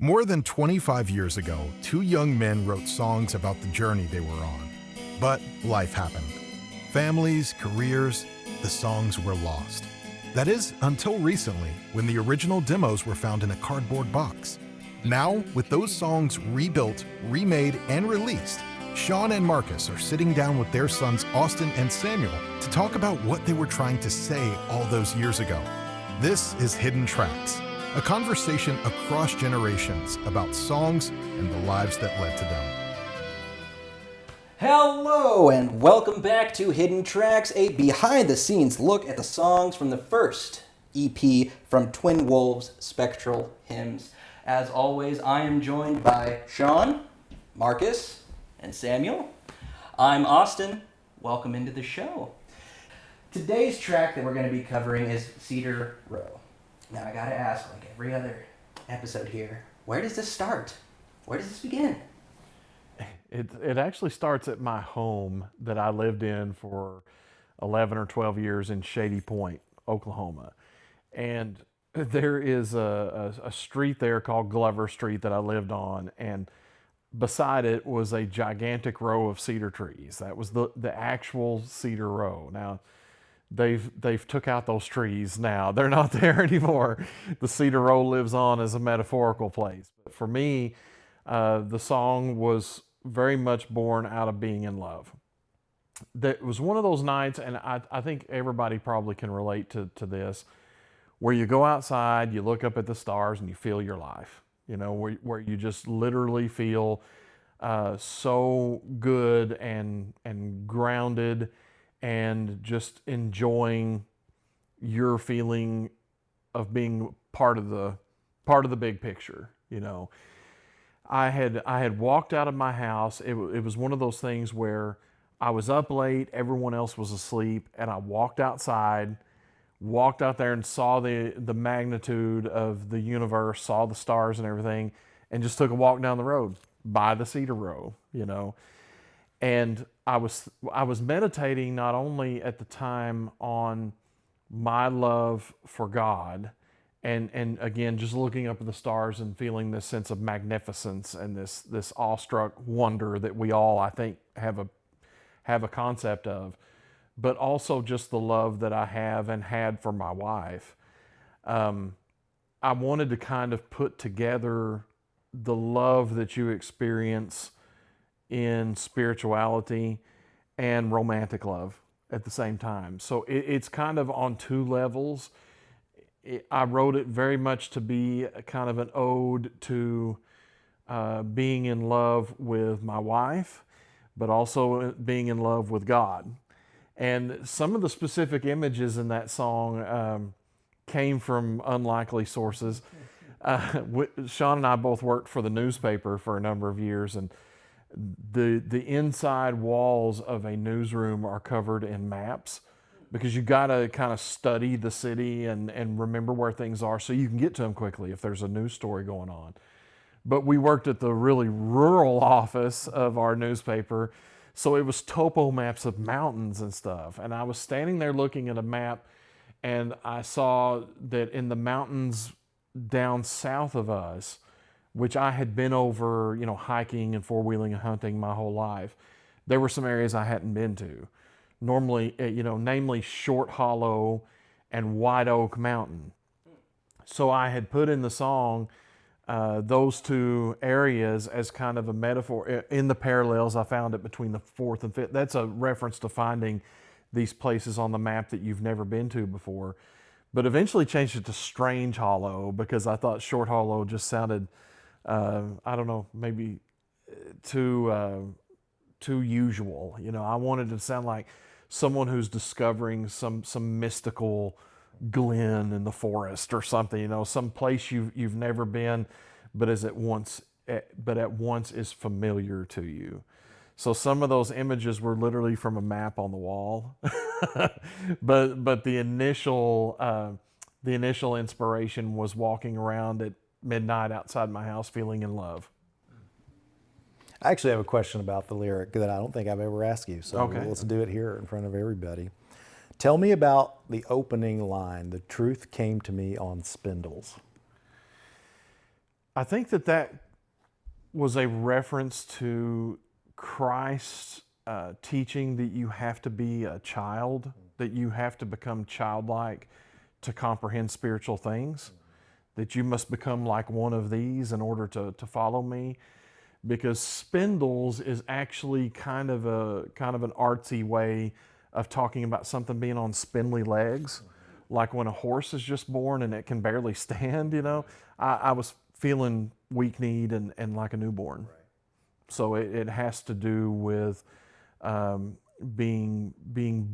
More than 25 years ago, two young men wrote songs about the journey they were on. But life happened. Families, careers, the songs were lost. That is, until recently, when the original demos were found in a cardboard box. Now, with those songs rebuilt, remade, and released, Shon and Marcus are sitting down with their sons Austin and Samuel to talk about what they were trying to say all those years ago. This is Hidden Tracks, a conversation across generations about songs and the lives that led to them. Hello and welcome back to Hidden Tracks, a behind-the-scenes look at the songs from the first EP from Twin Wolves Spectral Hymns. As always, I am joined by Shon, Marcus, and Samuel. I'm Austin. Welcome into the show. Today's track that we're going to be covering is Cedar Row. Now I gotta ask, like every other episode here, where does this start? Where does this begin? It actually starts at my home that I lived in for 11 or 12 years in Shady Point, Oklahoma. And there is a street there called Glover Street that I lived on, and beside it was a gigantic row of cedar trees. That was the actual Cedar Row. Now, they've took out those trees now. They're not there anymore. The Cedar Row lives on as a metaphorical place. But for me, the song was very much born out of being in love. That was one of those nights, and I think everybody probably can relate to this, where you go outside, you look up at the stars, and you feel your life. You know, where you just literally feel so good and grounded, and just enjoying your feeling of being part of the big picture. You know, I had walked out of my house. It was one of those things where I was up late, everyone else was asleep, and I walked outside, walked out there and saw the magnitude of the universe, saw the stars and everything, and just took a walk down the road by the Cedar Row, you know. And I was meditating not only at the time on my love for God, and again just looking up at the stars and feeling this sense of magnificence and this awestruck wonder that we all, I think, have a concept of, but also just the love that I have and had for my wife. I wanted to kind of put together the love that you experience in spirituality and romantic love at the same time. So it's kind of on two levels. I wrote it very much to be a kind of an ode to being in love with my wife, but also being in love with God. And some of the specific images in that song came from unlikely sources. Shon and I both worked for the newspaper for a number of years, and the inside walls of a newsroom are covered in maps, because you got to kind of study the city and remember where things are so you can get to them quickly if there's a news story going on. But we worked at the really rural office of our newspaper, so it was topo maps of mountains and stuff. And I was standing there looking at a map, and I saw that in the mountains down south of us, which I had been over, you know, hiking and four-wheeling and hunting my whole life, there were some areas I hadn't been to. Normally, namely Short Hollow and White Oak Mountain. So I had put in the song those two areas as kind of a metaphor. In the parallels, I found it between the fourth and fifth. That's a reference to finding these places on the map that you've never been to before. But eventually changed it to Strange Hollow, because I thought Short Hollow just sounded, I don't know, maybe too usual. You know, I wanted it to sound like someone who's discovering some mystical glen in the forest or something, you know, some place you've never been, but at once is familiar to you. So some of those images were literally from a map on the wall, but the initial inspiration was walking around at midnight outside my house feeling in love. I actually have a question about the lyric that I don't think I've ever asked you, so Okay. let's do it here in front of everybody. Tell me about the opening line, "The truth came to me on spindles." I think that was a reference to Christ's teaching that you have to be a child, that you have to become childlike to comprehend spiritual things, that you must become like one of these in order to follow me. Because spindles is actually kind of an artsy way of talking about something being on spindly legs, like when a horse is just born and it can barely stand. I was feeling weak-kneed and like a newborn. So it has to do with being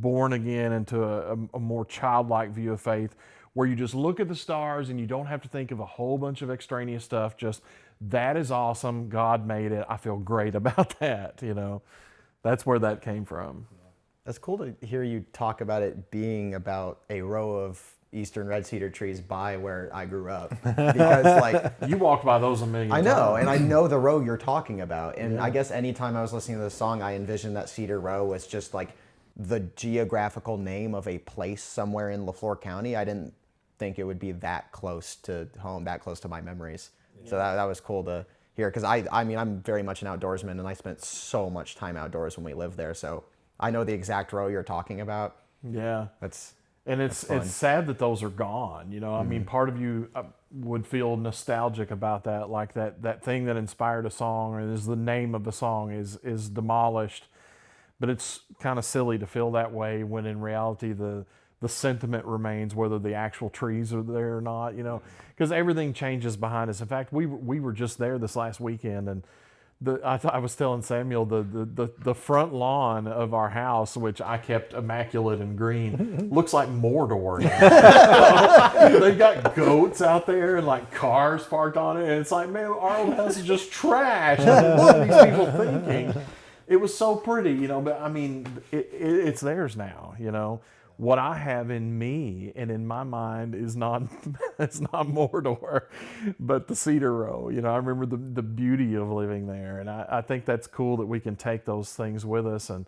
born again into a more childlike view of faith, where you just look at the stars and you don't have to think of a whole bunch of extraneous stuff. Just, that is awesome. God made it. I feel great about that. That's where that came from. That's cool to hear you talk about it being about a row of eastern red cedar trees by where I grew up. Because you walked by those a million times. I know, and I know the row you're talking about. And I guess anytime I was listening to the song, I envisioned that Cedar Row was just like the geographical name of a place somewhere in LaFleur County. I didn't think it would be that close to home, that close to my memories. So that was cool to hear, because I mean, I'm very much an outdoorsman, and I spent so much time outdoors when we lived there. So I know the exact row you're talking about. Yeah. It's sad that those are gone. I mean, part of you would feel nostalgic about that, like that thing that inspired a song, or is the name of a song is demolished. But it's kind of silly to feel that way when in reality the sentiment remains, whether the actual trees are there or not, because everything changes behind us. In fact, we were just there this last weekend, and I was telling Samuel the front lawn of our house, which I kept immaculate and green, looks like Mordor. They've got goats out there and like cars parked on it, and it's like, man, our old house is just trash. What are these people thinking? It was so pretty, but I mean, it's theirs now, What I have in me and in my mind is not it's not Mordor, but the Cedar Row. I remember the beauty of living there, and I think that's cool that we can take those things with us. And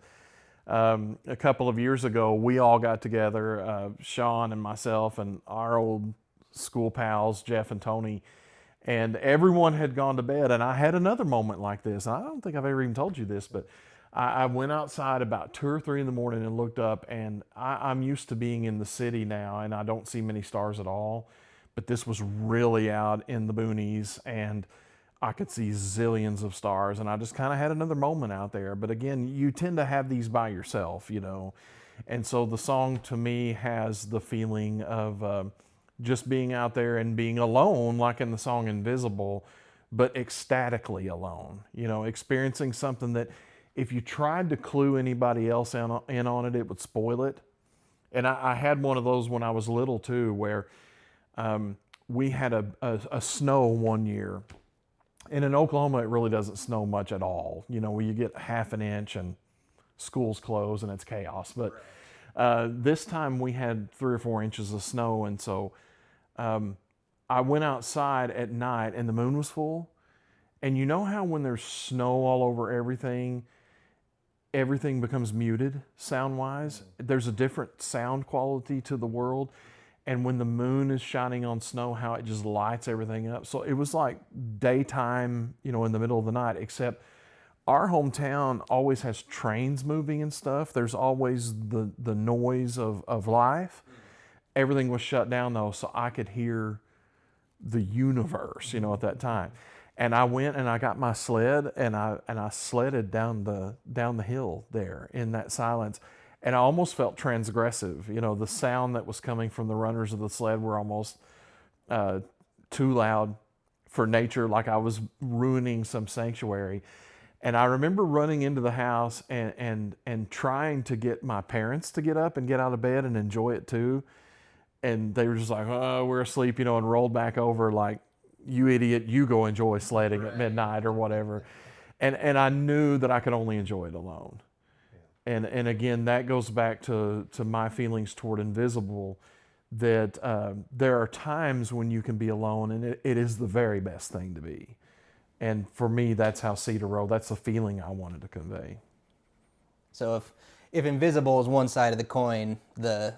a couple of years ago, we all got together, Shon and myself and our old school pals, Jeff and Tony, and everyone had gone to bed. And I had another moment like this. I don't think I've ever even told you this, but I went outside about 2 or 3 in the morning and looked up, and I'm used to being in the city now, and I don't see many stars at all. But this was really out in the boonies, and I could see zillions of stars, and I just kind of had another moment out there. But again, you tend to have these by yourself, And so the song to me has the feeling of just being out there and being alone, like in the song Invisible, but ecstatically alone, experiencing something that if you tried to clue anybody else in on it, it would spoil it. And I had one of those when I was little too, where we had a snow one year. And in Oklahoma, it really doesn't snow much at all. Where you get half an inch and school's closed and it's chaos. But this time we had 3 or 4 inches of snow. And so I went outside at night and the moon was full. And you know how when there's snow all over everything becomes muted sound-wise? There's a different sound quality to the world. And when the moon is shining on snow, how it just lights everything up. So it was like daytime, in the middle of the night, except our hometown always has trains moving and stuff. There's always the noise of life. Everything was shut down though, so I could hear the universe, at that time. And I went and I got my sled and I sledded down the hill there in that silence. And I almost felt transgressive. The sound that was coming from the runners of the sled were almost too loud for nature, like I was ruining some sanctuary. And I remember running into the house and trying to get my parents to get up and get out of bed and enjoy it too. And they were just like, oh, we're asleep, and rolled back over like, you idiot, you go enjoy sledding at midnight or whatever. And I knew that I could only enjoy it alone. And again, that goes back to my feelings toward Invisible, that there are times when you can be alone, and it is the very best thing to be. And for me, that's how Cedar Row, that's the feeling I wanted to convey. So if Invisible is one side of the coin, the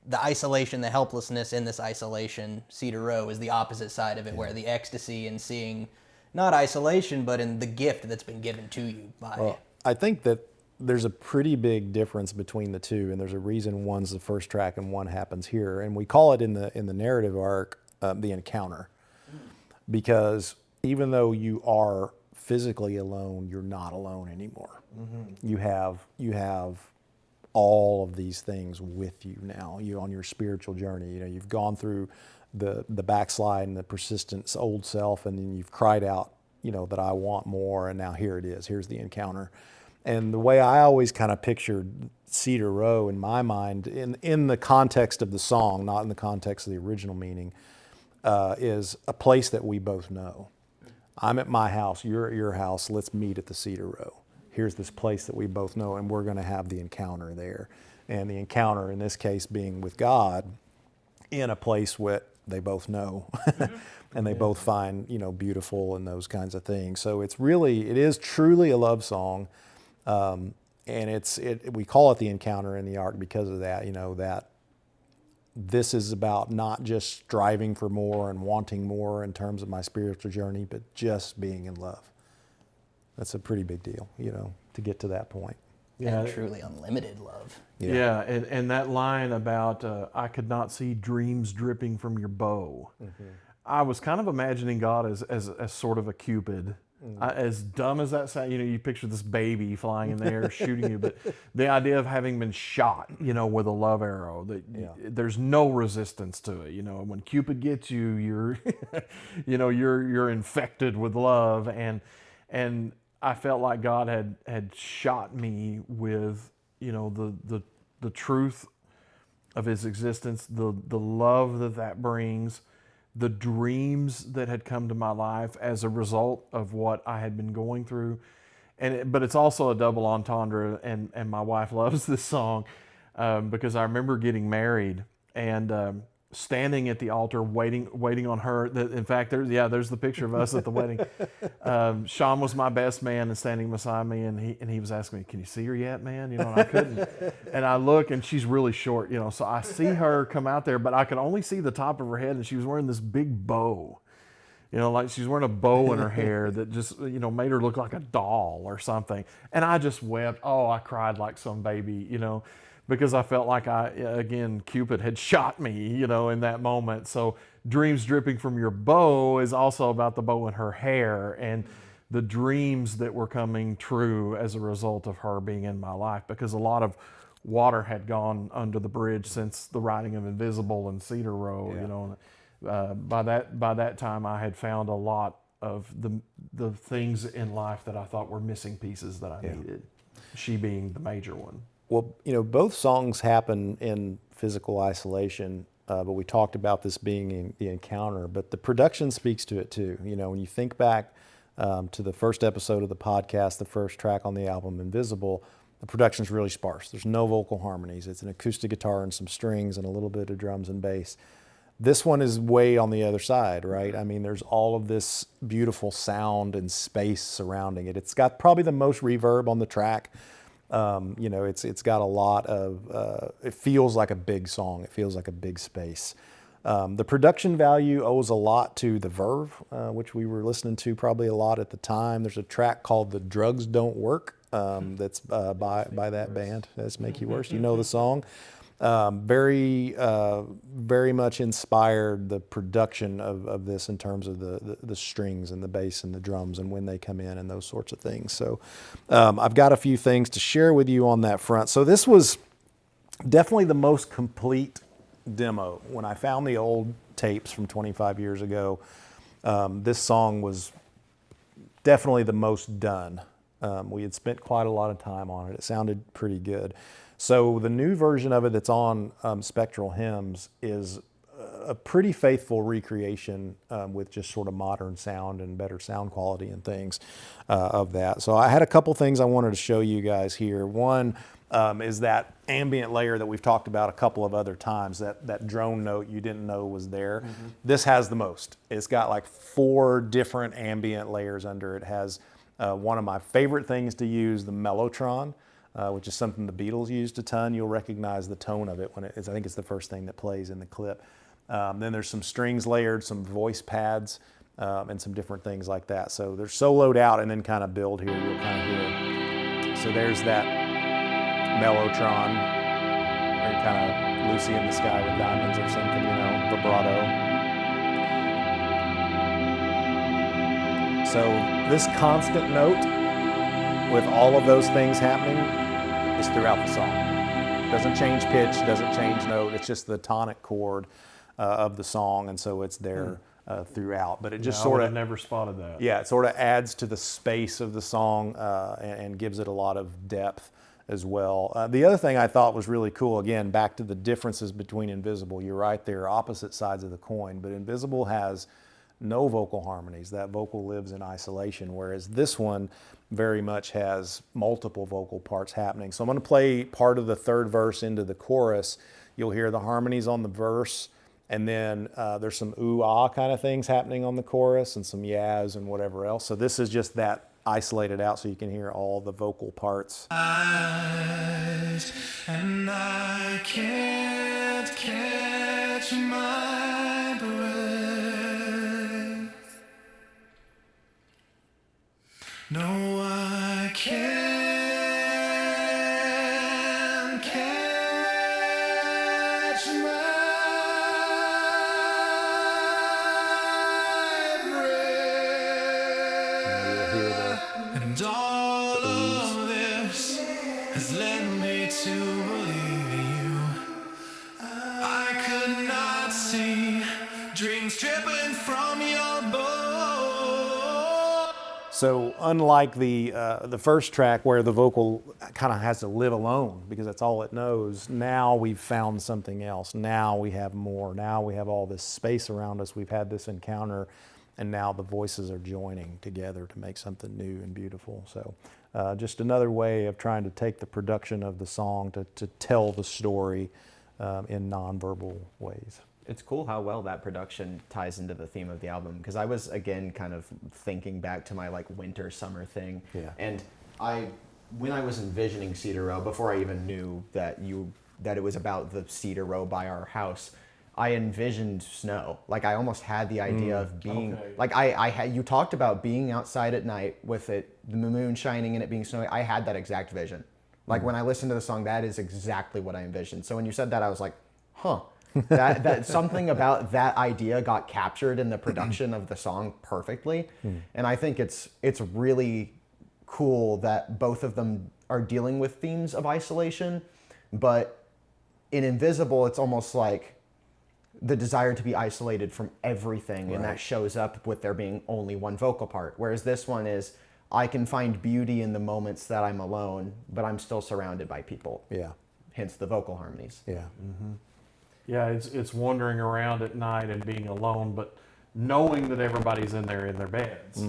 the isolation, the helplessness in this isolation. Cedar Row is the opposite side of it, where the ecstasy in seeing not isolation, but in the gift that's been given to you by. Well, I think that there's a pretty big difference between the two, and there's a reason one's the first track and one happens here. And we call it in the narrative arc the encounter, because even though you are physically alone, you're not alone anymore. Mm-hmm. You have all of these things with you now. You on your spiritual journey. You know, you've gone through the backslide and the persistence old self, and then you've cried out, you know, that I want more, and now here it is. Here's the encounter. And the way I always kind of pictured Cedar Row in my mind, in the context of the song, not in the context of the original meaning, is a place that we both know. I'm at my house, you're at your house, let's meet at the Cedar Row. Here's this place that we both know, and we're going to have the encounter there. And the encounter in this case being with God in a place where they both know and they both find, you know, beautiful and those kinds of things. So it is truly a love song. And we call it the encounter in the arc because of that, you know, that this is about not just striving for more and wanting more in terms of my spiritual journey, but just being in love. That's a pretty big deal, you know, to get to that point. And truly unlimited love. Yeah, and that line about I could not see dreams dripping from your bow. Mm-hmm. I was kind of imagining God as sort of a Cupid. As dumb as that sounds, you know, you picture this baby flying in the air shooting you, but the idea of having been shot, you know, with a love arrow, there's no resistance to it. You know, when Cupid gets you, you're, you know, you're infected with love, and I felt like God had shot me with, you know, the truth of His existence, the love that brings, the dreams that had come to my life as a result of what I had been going through. But it's also a double entendre, and my wife loves this song because I remember getting married and standing at the altar waiting on her. In fact, there's the picture of us at the wedding. Shon was my best man and standing beside me, and he was asking me, "Can you see her yet, man?" You know, and I couldn't. And I look, and she's really short, you know, so I see her come out there, but I could only see the top of her head, and she was wearing this big bow. You know, like she's wearing a bow in her hair that just, you know, made her look like a doll or something. And I just wept. Oh, I cried like some baby, you know, because I felt like Cupid had shot me, you know, in that moment. So dreams dripping from your bow is also about the bow in her hair and the dreams that were coming true as a result of her being in my life, because a lot of water had gone under the bridge since the writing of Invisible and Cedar Row, you know. By that time, I had found a lot of the things in life that I thought were missing pieces that I needed, she being the major one. Well, you know, both songs happen in physical isolation, but we talked about this being in the encounter, but the production speaks to it too. You know, when you think back to the first episode of the podcast, the first track on the album, Invisible, the production's really sparse. There's no vocal harmonies. It's an acoustic guitar and some strings and a little bit of drums and bass. This one is way on the other side, right? I mean, there's all of this beautiful sound and space surrounding it. It's got probably the most reverb on the track. You know, it's got a lot of, it feels like a big song. It feels like a big space. The production value owes a lot to the Verve, which we were listening to probably a lot at the time. There's a track called The Drugs Don't Work that's by that band. That's Make You Worse. You know the song. Very much inspired the production of this in terms of the strings and the bass and the drums and when they come in and those sorts of things. So I've got a few things to share with you on that front. So this was definitely the most complete demo. When I found the old tapes from 25 years ago, this song was definitely the most done. We had spent quite a lot of time on it. It sounded pretty good. So the new version of it that's on Spectral Hymns is a pretty faithful recreation with just sort of modern sound and better sound quality and things of that. So I had a couple things I wanted to show you guys here. One is that ambient layer that we've talked about a couple of other times, that drone note you didn't know was there. Mm-hmm. This has the most. It's got like 4 different ambient layers under it. It has one of my favorite things to use, the Mellotron. which is something the Beatles used a ton. You'll recognize the tone of it when I think it's the first thing that plays in the clip. Then there's some strings layered, some voice pads, and some different things like that. So they're soloed out and then kind of build here. You'll kind of hear. So there's that mellotron, or kind of Lucy in the Sky with Diamonds or something, vibrato. So this constant note with all of those things happening is throughout the song. Doesn't change pitch, doesn't change note. It's just the tonic chord of the song, and so it's there throughout. But it just I would sort have of never spotted that. Yeah, it sort of adds to the space of the song and gives it a lot of depth as well. The other thing I thought was really cool, again, back to the differences between Invisible. You're right, they're opposite sides of the coin, but Invisible has no vocal harmonies. That vocal lives in isolation, whereas this one very much has multiple vocal parts happening. So I'm going to play part of the third verse into the chorus. You'll hear the harmonies on the verse, and then there's some ooh-ah kind of things happening on the chorus and some yas and whatever else. So this is just that isolated out so you can hear all the vocal parts. Eyes, and I can't catch my breath. No, I can't catch my breath. And all of this has led me to believe you. I could not see dreams tripping from your boat. So unlike the first track where the vocal kind of has to live alone because that's all it knows, now we've found something else. Now we have more. Now we have all this space around us. We've had this encounter, and now the voices are joining together to make something new and beautiful. So just another way of trying to take the production of the song to tell the story in nonverbal ways. It's cool how well that production ties into the theme of the album, because I was, again, kind of thinking back to my winter summer thing. Yeah. And when I was envisioning Cedar Row, before I even knew that it was about the Cedar Row by our house, I envisioned snow. I almost had the idea of being you talked about being outside at night with the moon shining and it being snowy. I had that exact vision. When I listened to the song, that is exactly what I envisioned. So when you said that, I was like, huh. that something about that idea got captured in the production of the song perfectly. And I think it's really cool that both of them are dealing with themes of isolation, but in Invisible it's almost like the desire to be isolated from everything, and that shows up with there being only one vocal part, whereas this one is I can find beauty in the moments that I'm alone, but I'm still surrounded by people. Yeah. Hence the vocal harmonies. Yeah. Yeah, it's wandering around at night and being alone, but knowing that everybody's in their beds.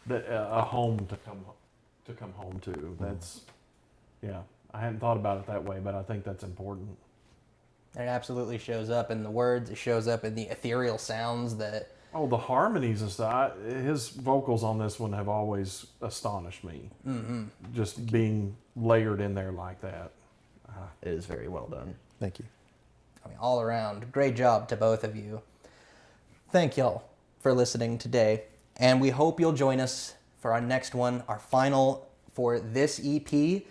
They're a home to come home to. That's I hadn't thought about it that way, but I think that's important. It absolutely shows up in the words. It shows up in the ethereal sounds that. Oh, the harmonies and stuff. His vocals on this one have always astonished me. Just being layered in there like that. It is very well done. Thank you. All around, great job to both of you. Thank y'all for listening today, and we hope you'll join us for our next one, our final for this EP. It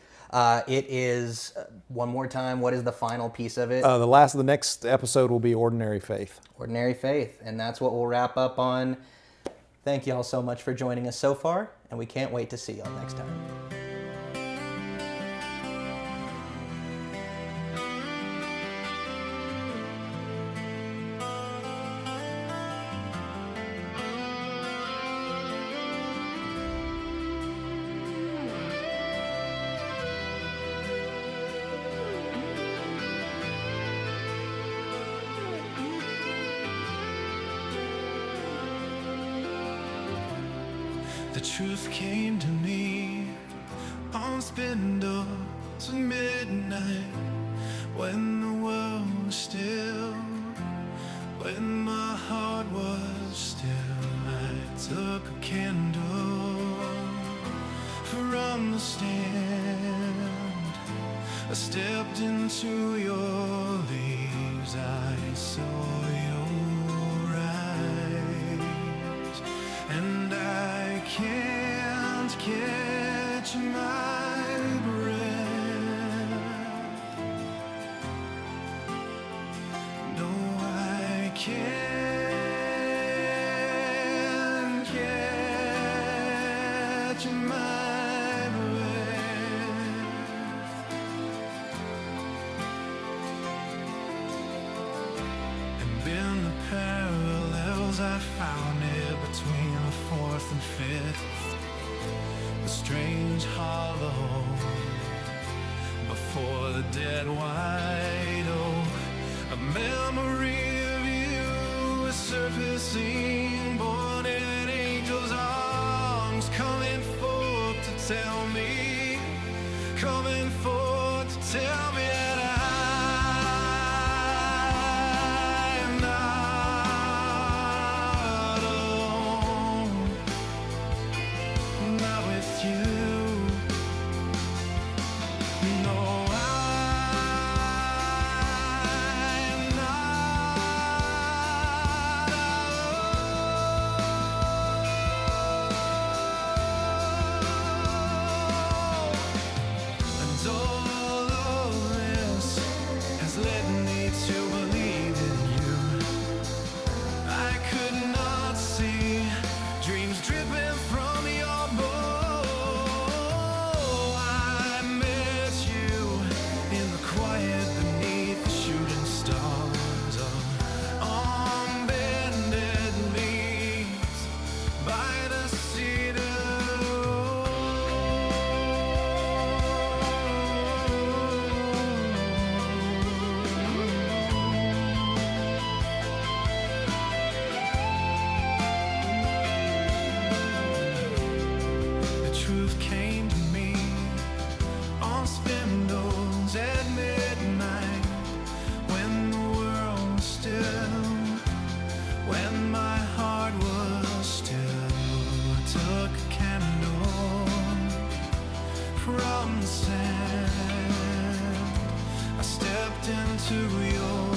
is, one more time, what is the final piece of it? The next episode will be Ordinary Faith. Ordinary Faith, and that's what we'll wrap up on. Thank y'all so much for joining us so far, and we can't wait to see y'all next time. The truth came to me on spindles at midnight, when the world was still, when my heart was still. I took a candle for from the stand. I stepped into your leaves, I saw your eyes, and I can't catch my breath. No, I can't catch my breath. And in the parallels I found it between the fourth and fifth, a strange hollow before the dead white oak. A memory of you is surfacing, born in angels' arms, coming forth to tell me, coming forth to tell me that I am not alone, not with you. No, I'm not alone. And all of this has led me to believe in you. I could not see dreams dripping from your bow. I met you in the quiet beneath the shooting stars, on bended knees by the Cedar Row. The truth came to me on spindles at midnight, when the world was still, when my heart was still. I took a candle from the sand, I stepped into your